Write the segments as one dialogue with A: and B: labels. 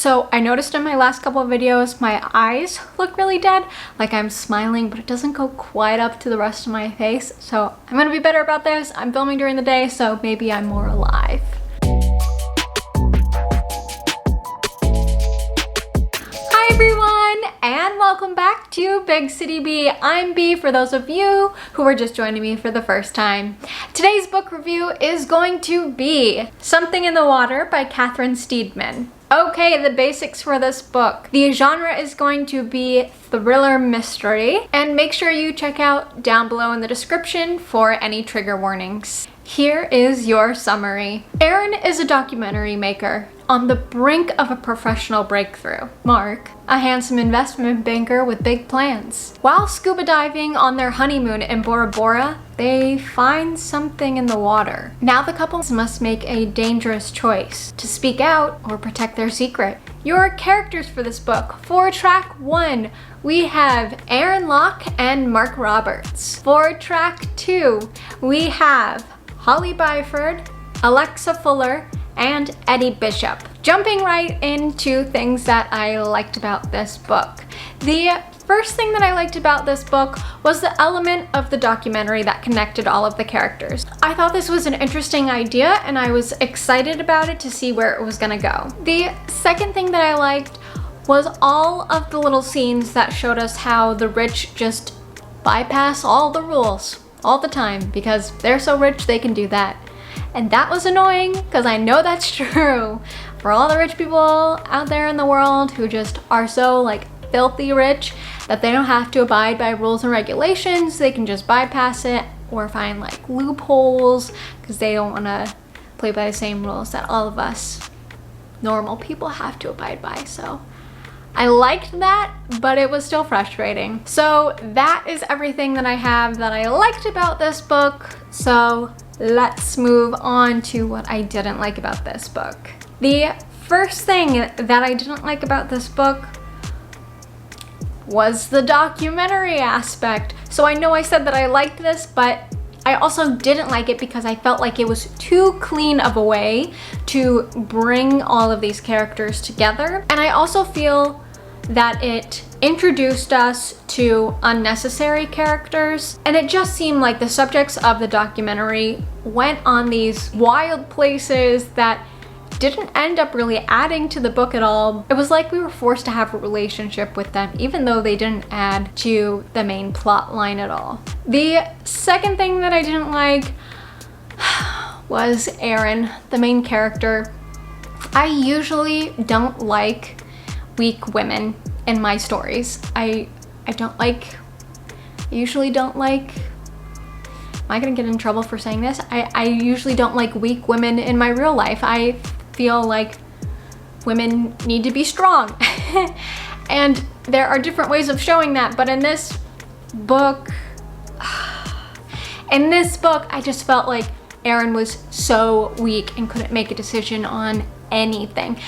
A: So I noticed in my last couple of videos, my eyes look really dead, like I'm smiling, but it doesn't go quite up to the rest of my face. So I'm gonna be better about this. I'm filming during the day, so maybe I'm more alive. Hi everyone, and welcome back to Big City B. I'm B for those of you who are just joining me for the first time. Today's book review is going to be Something in the Water by Catherine Steadman. Okay, the basics for this book. The genre is going to be thriller mystery, and make sure you check out down below in the description for any trigger warnings. Here is your summary. Erin is a documentary maker on the brink of a professional breakthrough. Mark, a handsome investment banker with big plans. While scuba diving on their honeymoon in Bora Bora, they find something in the water. Now the couples must make a dangerous choice, to speak out or protect their secret. Your characters for this book. For track 1, we have Erin Locke and Mark Roberts. For track 2, we have Holly Byford, Alexa Fuller, and Eddie Bishop. Jumping right into things that I liked about this book. The first thing that I liked about this book was the element of the documentary that connected all of the characters. I thought this was an interesting idea and I was excited about it to see where it was gonna go. The second thing that I liked was all of the little scenes that showed us how the rich just bypass all the rules all the time because they're so rich they can do that. And that was annoying because I know that's true for all the rich people out there in the world who just are so like filthy rich that they don't have to abide by rules and regulations. They can just bypass it or find like loopholes because they don't want to play by the same rules that all of us normal people have to abide by. So I liked that, but it was still frustrating. So that is everything that I have that I liked about this book. So let's move on to what I didn't like about this book. The first thing that I didn't like about this book was the documentary aspect. So I know I said that I liked this, but I also didn't like it because I felt like it was too clean of a way to bring all of these characters together. And I also feel that it introduced us to unnecessary characters, and it just seemed like the subjects of the documentary went on these wild places that didn't end up really adding to the book at all. It was like we were forced to have a relationship with them even though they didn't add to the main plot line at all. The second thing that I didn't like was Erin, the main character. I usually don't like weak women in my stories. I usually don't like, am I gonna get in trouble for saying this? I usually don't like weak women in my real life. I feel like women need to be strong. And there are different ways of showing that, but in this book, I just felt like Erin was so weak and couldn't make a decision on anything.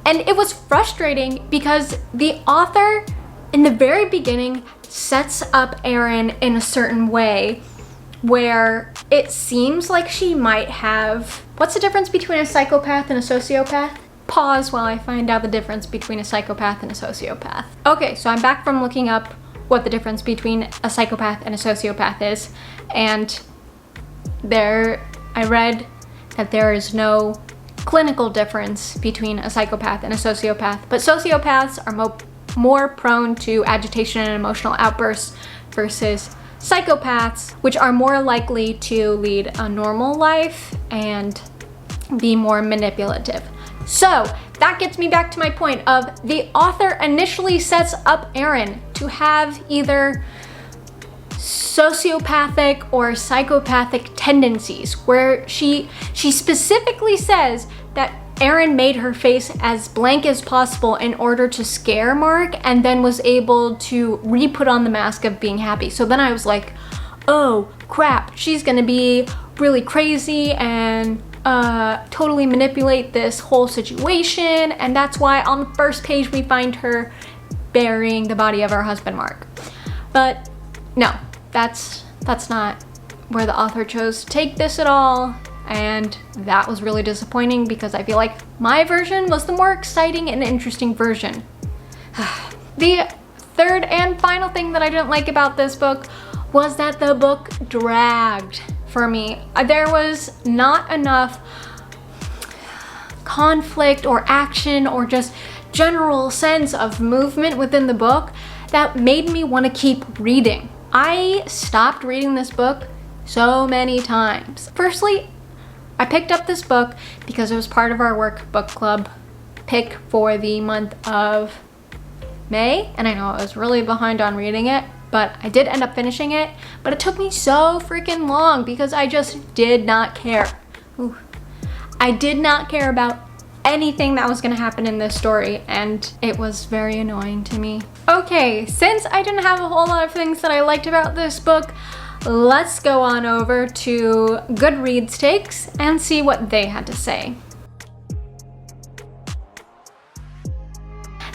A: And it was frustrating because the author in the very beginning sets up Erin in a certain way where it seems like she might have, what's the difference between a psychopath and a sociopath? Pause while I find out the difference between a psychopath and a sociopath. Okay, so I'm back from looking up what the difference between a psychopath and a sociopath is, and I read that there is no clinical difference between a psychopath and a sociopath, but sociopaths are more prone to agitation and emotional outbursts versus psychopaths, which are more likely to lead a normal life and be more manipulative. So that gets me back to my point of the author initially sets up Erin to have either sociopathic or psychopathic tendencies, where she specifically says that Erin made her face as blank as possible in order to scare Mark and then was able to re-put on the mask of being happy. So then I was like, oh crap, she's gonna be really crazy and totally manipulate this whole situation, and that's why on the first page we find her burying the body of her husband Mark. But no, that's not where the author chose to take this at all. and that was really disappointing because I feel like my version was the more exciting and interesting version. The third and final thing that I didn't like about this book was that the book dragged for me. There was not enough conflict or action or just general sense of movement within the book that made me want to keep reading. I stopped reading this book so many times. Firstly, I picked up this book because it was part of our work book club pick for the month of May, and I know I was really behind on reading it, but I did end up finishing it, but it took me so freaking long because I just did not care. Ooh. I did not care about anything that was gonna happen in this story, and it was very annoying to me. Okay, since I didn't have a whole lot of things that I liked about this book, let's go on over to Goodreads takes and see what they had to say.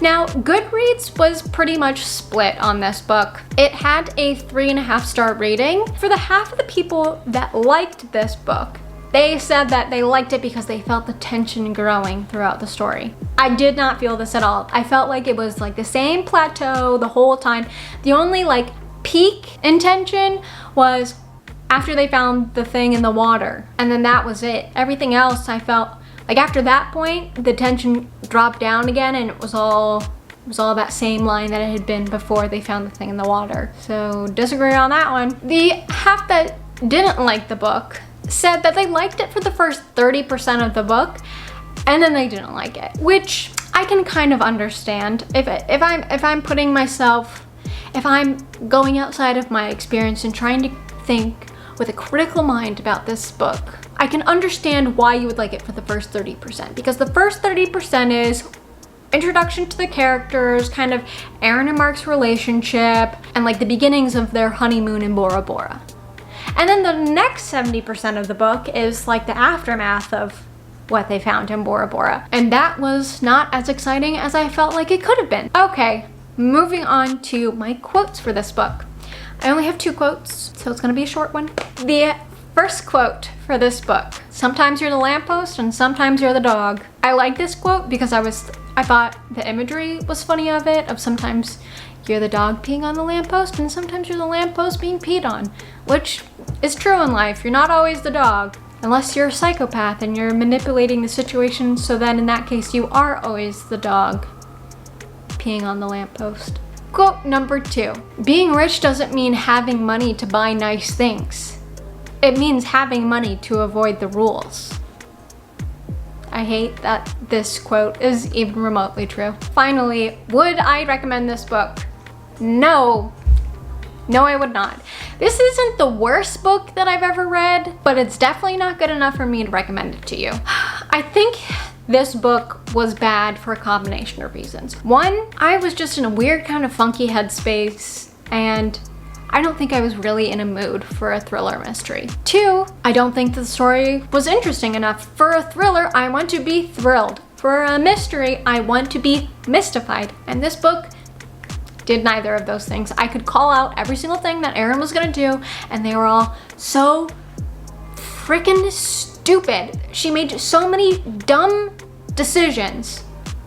A: Now, Goodreads was pretty much split on this book. It had a 3.5 star rating. For the half of the people that liked this book, they said that they liked it because they felt the tension growing throughout the story. I did not feel this at all. I felt like it was like the same plateau the whole time. The only like peak in tension was after they found the thing in the water, and then that was it. Everything else I felt like after that point, the tension dropped down again, and it was all that same line that it had been before they found the thing in the water. So disagree on that one. The half that didn't like the book said that they liked it for the first 30% of the book, and then they didn't like it, which I can kind of understand. If I'm going outside of my experience and trying to think with a critical mind about this book, I can understand why you would like it for the first 30%, because the first 30% is introduction to the characters, kind of Aaron and Mark's relationship, and like the beginnings of their honeymoon in Bora Bora. And then the next 70% of the book is like the aftermath of what they found in Bora Bora. And that was not as exciting as I felt like it could have been. Okay, moving on to my quotes for this book. I only have 2 quotes, so it's gonna be a short one. The first quote for this book: sometimes you're the lamppost and sometimes you're the dog. I like this quote because I thought the imagery was funny of it, of sometimes you're the dog peeing on the lamppost and sometimes you're the lamppost being peed on, which is true in life. You're not always the dog, unless you're a psychopath and you're manipulating the situation, so then in that case you are always the dog peeing on the lamppost. Quote number 2: being rich doesn't mean having money to buy nice things. It means having money to avoid the rules. I hate that this quote is even remotely true. Finally, would I recommend this book? No. No, I would not. This isn't the worst book that I've ever read, but it's definitely not good enough for me to recommend it to you. I think this book was bad for a combination of reasons. One, I was just in a weird kind of funky headspace, and I don't think I was really in a mood for a thriller mystery. 2, I don't think the story was interesting enough. For a thriller, I want to be thrilled. For a mystery, I want to be mystified. And this book did neither of those things. I could call out every single thing that Erin was gonna do, and they were all so freaking stupid. She made so many dumb decisions.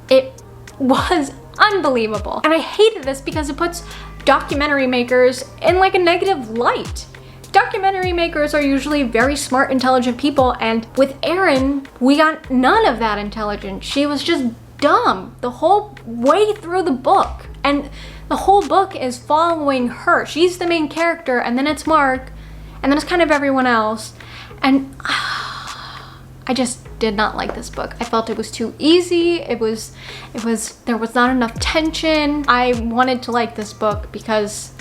A: It was unbelievable. And I hated this because it puts documentary makers in like a negative light. Documentary makers are usually very smart, intelligent people, and with Erin, we got none of that intelligence. She was just dumb the whole way through the book, and the whole book is following her. She's the main character, and then it's Mark, and then it's kind of everyone else, and I just did not like this book. I felt it was too easy. There was not enough tension. I wanted to like this book because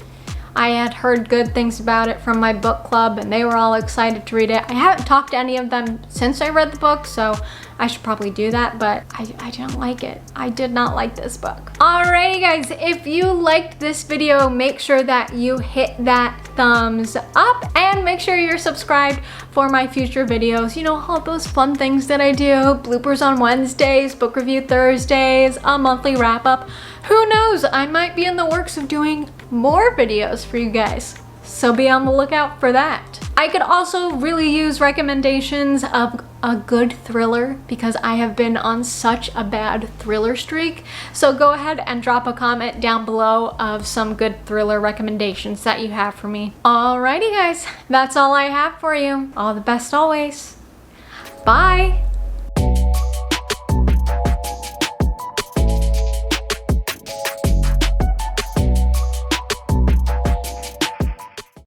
A: I had heard good things about it from my book club, and they were all excited to read it. I haven't talked to any of them since I read the book, so I should probably do that, but I didn't like it. I did not like this book. Alrighty guys, if you liked this video, make sure that you hit that thumbs up and make sure you're subscribed for my future videos. You know, all those fun things that I do, bloopers on Wednesdays, book review Thursdays, a monthly wrap up. Who knows, I might be in the works of doing more videos for you guys. So be on the lookout for that. I could also really use recommendations of a good thriller because I have been on such a bad thriller streak. So go ahead and drop a comment down below of some good thriller recommendations that you have for me. Alrighty guys, that's all I have for you. All the best always. Bye!